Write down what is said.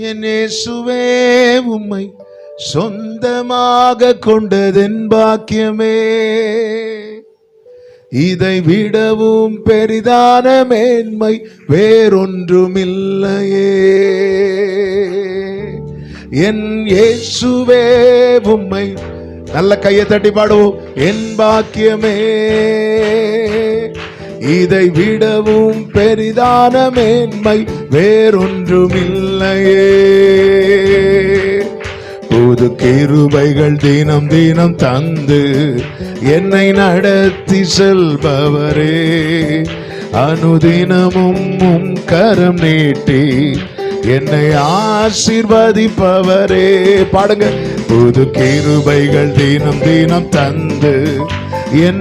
என் இயேசுவே உம்மை சொந்தமாக கொண்டதென் பாக்கியமே, இதை விடவும் பெரிதான மேன்மை வேறொன்றுமில்லையே. என் இயேசுவே உம்மை, நல்ல கையை தட்டி பாடுவோம், என் பாக்கியமே, இதை விடவும் பெரிதான மேன்மை வேறொன்றுமில்லையே. புது கிருபைகள் தினம் தினம் தந்து என்னை நடத்தி செல்பவரே, அனுதினமும் உம் கரம் நீட்டி என்னை ஆசீர்வதிப்பவரே. பாடுங்க. புது கிருபைகள் தினம் தினம் தந்து